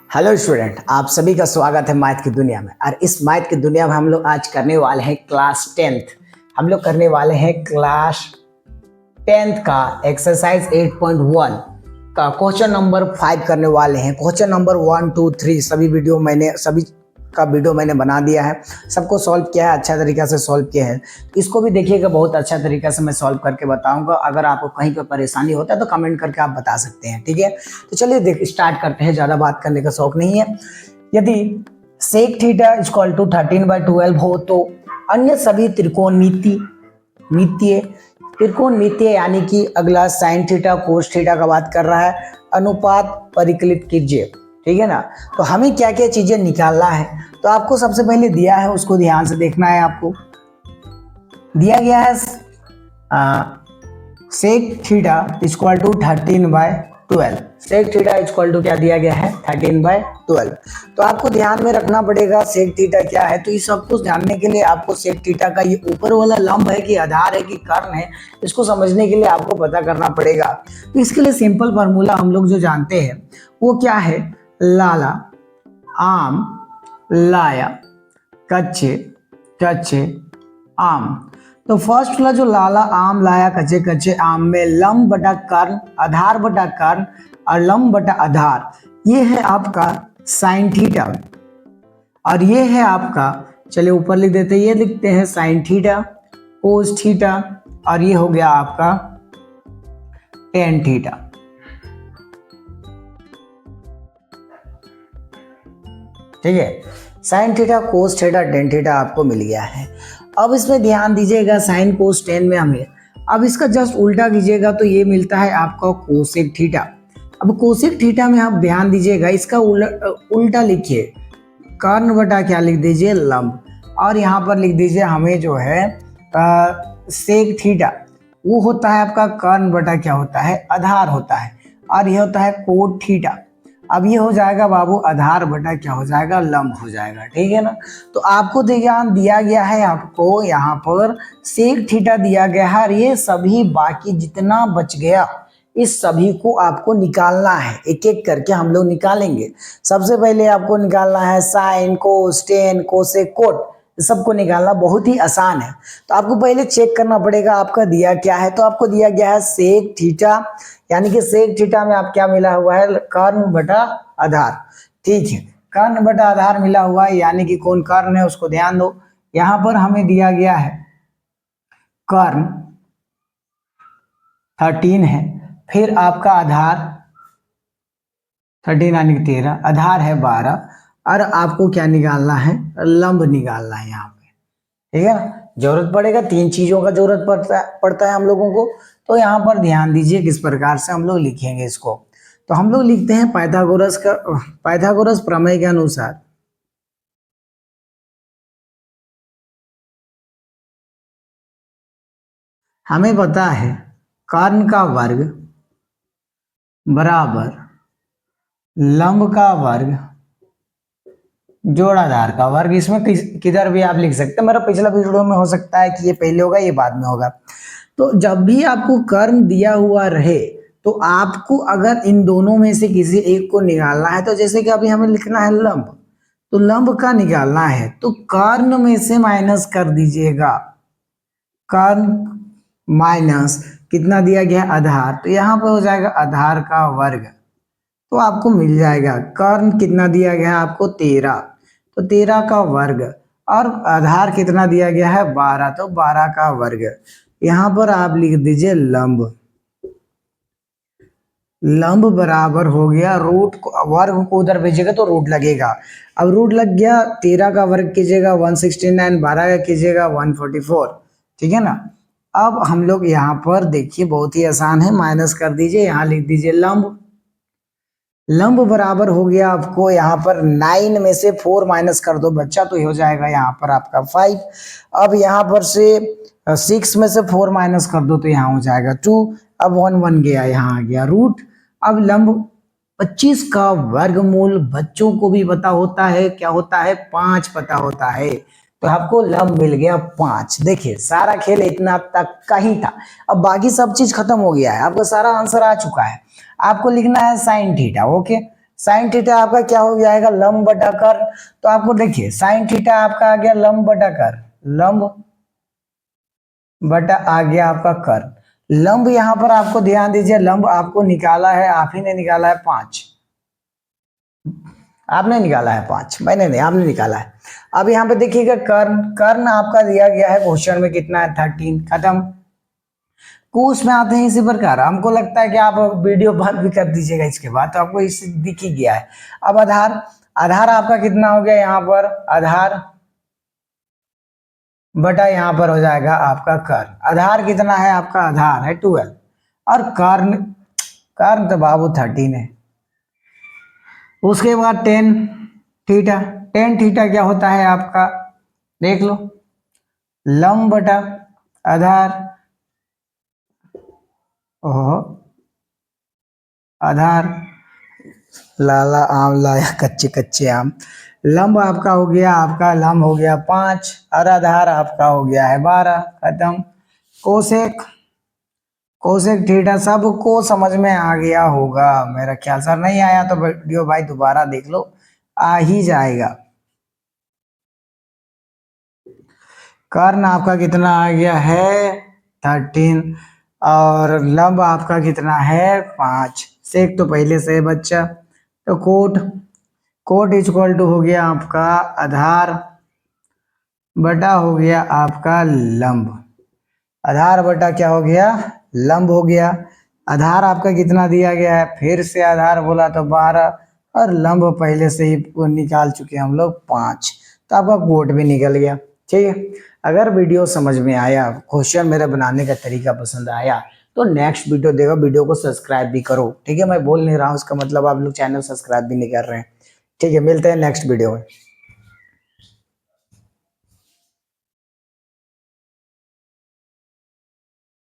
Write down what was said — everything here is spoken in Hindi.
हेलो स्टूडेंट, आप सभी का स्वागत है मैथ की दुनिया में। और इस मैथ की दुनिया में हम लोग आज करने वाले हैं क्लास 10th। हम लोग करने वाले हैं क्लास 10th का एक्सरसाइज 8.1 का क्वेश्चन नंबर 5 करने वाले हैं। क्वेश्चन नंबर 1, 2, 3 सभी का वीडियो मैंने बना दिया है, सबको सॉल्व किया है, अच्छा तरीका से सॉल्व किया है। इसको भी देखिएगा, बहुत अच्छा तरीका से मैं सॉल्व करके बताऊंगा। अगर आपको कहीं पर परेशानी होता है तो कमेंट करके आप बता सकते हैं, ठीक है। तो चलिए स्टार्ट करते हैं, ज़्यादा बात करने का शौक नहीं है। यदि सेक थीटा इक्वल टू 13/12 हो तो अन्य सभी त्रिकोणमितीय यानी कि अगला साइन थीटा कोस थीटा का बात कर रहा है, अनुपात परिकलित कीजिए, ठीक है ना। तो हमें क्या क्या चीजें निकालना है, तो आपको सबसे पहले दिया है, उसको ध्यान से देखना है। आपको दिया गया है sec theta equal to 13/12। Sec theta equal to क्या दिया गया है, 13/12। तो आपको ध्यान में रखना पड़ेगा सेक थीटा क्या है। तो ये सब कुछ जानने के लिए आपको सेक थीटा का ये ऊपर वाला लंब है कि आधार है कि कर्ण है, इसको समझने के लिए आपको पता करना पड़ेगा। तो इसके लिए सिंपल फार्मूला हम लोग जो जानते हैं वो क्या है, लाला आम लाया कच्चे कच्चे आम। तो फर्स्ट वाला जो लाला आम लाया कच्चे कच्चे आम में लंब बटा कर्ण, आधार बटा कर्ण और लंब बटा आधार, ये है आपका साइन थीटा। और ये है आपका, चलिए ऊपर लिख देते हैं, ये लिखते हैं साइन थीटा कोस थीटा, और ये हो गया आपका टेन थीटा। ठीक है, sine theta cos theta tan theta आपको मिल गया है। अब इसमें ध्यान दीजिएगा, साइन कोस टेन में हमें अब इसका जस्ट उल्टा कीजिएगा तो ये मिलता है आपका कोसेक थीटा। अब कोसेक थीटा में आप ध्यान दीजिएगा, इसका उल्टा लिखिए, कर्ण बटा क्या लिख दीजिए, लंब। और यहाँ पर लिख दीजिए हमें जो है सेक थीटा, वो होता है आपका कर्ण बटा क्या होता है, आधार होता है। और ये होता है कोट थीटा। अब ये हो जाएगा बाबू आधार बटा क्या हो जाएगा, लंब हो जाएगा, ठीक है ना। तो आपको ध्यान दिया गया है, आपको यहाँ पर सेक थीटा दिया गया है, और ये सभी बाकी जितना बच गया इस सभी को आपको निकालना है, एक एक करके हम लोग निकालेंगे। सबसे पहले आपको निकालना है sine cos tan cosec cot, सबको निकालना बहुत ही आसान है। तो आपको पहले चेक करना पड़ेगा आपका दिया क्या है। तो आपको दिया गया है सेक थीटा, यानी कि सेक थीटा में आप क्या मिला हुआ है, कर्ण बटा आधार, ठीक है। कर्ण बटा आधार मिला हुआ है, यानी कि कौन कर्ण है उसको ध्यान दो। यहां पर हमें दिया गया है कर्ण 13 है, फिर आपका आधार 13 यानी कि 13, आधार है 12, और आपको क्या निकालना है, लंब निकालना है यहाँ पे, ठीक है ना। जरूरत पड़ेगा, तीन चीजों का जरूरत पड़ता है हम लोगों को। तो यहाँ पर ध्यान दीजिए किस प्रकार से हम लोग लिखेंगे इसको। तो हम लोग लिखते हैं पाइथागोरस प्रमेय के अनुसार हमें पता है कर्ण का वर्ग बराबर लंब का वर्ग जोड़ आधार का वर्ग। इसमें किधर भी आप लिख सकते हैं, मेरा पिछला वीडियो में हो सकता है कि ये पहले होगा ये बाद में होगा। तो जब भी आपको कर्ण दिया हुआ रहे तो आपको अगर इन दोनों में से किसी एक को निकालना है, तो जैसे कि अभी हमें लिखना है लंब, तो लंब का निकालना है तो कर्ण में से माइनस कर दीजिएगा, कर्ण माइनस कितना दिया गया, आधार, तो यहाँ पर हो जाएगा आधार का वर्ग। तो आपको मिल जाएगा कर्ण कितना दिया गया है आपको 13, तो 13 का वर्ग, और आधार कितना दिया गया है 12, तो 12 का वर्ग। यहाँ पर आप लिख दीजिए लंब, लंब बराबर हो गया रूट को, वर्ग को उधर भेजिएगा तो रूट लगेगा। अब रूट लग गया, 13 का वर्ग कीजिएगा 169, 12 का कीजिएगा 144, ठीक है ना। अब हम लोग यहाँ पर देखिए बहुत ही आसान है, माइनस कर दीजिए, यहाँ लिख दीजिए लंब। लंब बराबर हो गया आपको यहाँ पर 9 में से 4 माइनस कर दो बच्चा, तो ये हो जाएगा यहाँ पर आपका 5। अब यहाँ पर से 6 में से 4 माइनस कर दो तो यहाँ हो जाएगा 2। अब 1 1 गया, यहाँ आ गया रूट। अब लंब 25 का वर्गमूल बच्चों को भी पता होता है, क्या होता है, 5 पता होता है। तो आपको लंब मिल गया 5। देखिए सारा खेल इतना तक का ही था, अब बाकी सब चीज खत्म हो गया है, आपका सारा आंसर आ चुका है। आपको लिखना है sine theta, okay. Sine theta आपका क्या हो जाएगा, लंब बटा कर्ण। तो आपको देखिए साइन थीटा आपका आ गया लंब बटा कर्ण, लंब बटा आ गया आपका कर्ण। लंब यहां पर आपको ध्यान दीजिए, लंब आपको निकाला है, आप ही ने निकाला है 5, आपने निकाला है 5, मैंने नहीं, आपने निकाला है। अब यहाँ पे देखिएगा कर्ण, कर्ण आपका दिया गया है क्वेश्चन में कितना है 13, खत्म। कोस में आते हैं इसी प्रकार, हमको लगता है कि आप वीडियो बंद भी कर दीजिएगा इसके बाद, तो आपको इससे दिख ही गया है। अब आधार, आधार आपका कितना हो गया यहाँ पर, आधार बटा यहाँ पर हो जाएगा आपका कर्ण। आधार कितना है आपका, आधार है 12, और कर्ण, कर्ण तो बाबू 13 है। उसके बाद टेन थीटा, टेन थीटा क्या होता है आपका, देख लो, लंब बटा आधार, ओहो आधार, लाला आम लाया कच्चे कच्चे आम। लंब आपका हो गया, आपका लंब हो गया 5, और आधार आपका हो गया है 12, खत्म। कोसेक, कोसेक थीटा सबको समझ में आ गया होगा मेरा ख्याल, सर नहीं आया तो वीडियो भाई दोबारा देख लो, आ ही जाएगा। कर्ण आपका कितना आ गया है 13, और लंब आपका कितना है 5, सेक तो पहले से है बच्चा। तो कोट, कोट इक्वल टू हो गया आपका आधार बटा हो गया आपका लंब, आधार बटा क्या हो गया, लंब हो गया। आधार आपका कितना दिया गया है, फिर से आधार बोला तो 12, और लंब पहले से ही निकाल चुके हैं हम लोग 5, तो आपका कोट भी निकल गया। ठीक है, अगर वीडियो समझ में आया, क्वेश्चन मेरा बनाने का तरीका पसंद आया, तो नेक्स्ट वीडियो देखो, वीडियो को सब्सक्राइब भी करो। ठीक है, मैं बोल नहीं रहा हूँ उसका मतलब आप लोग चैनल सब्सक्राइब भी नहीं कर रहे हैं। ठीक है, मिलते हैं नेक्स्ट वीडियो में।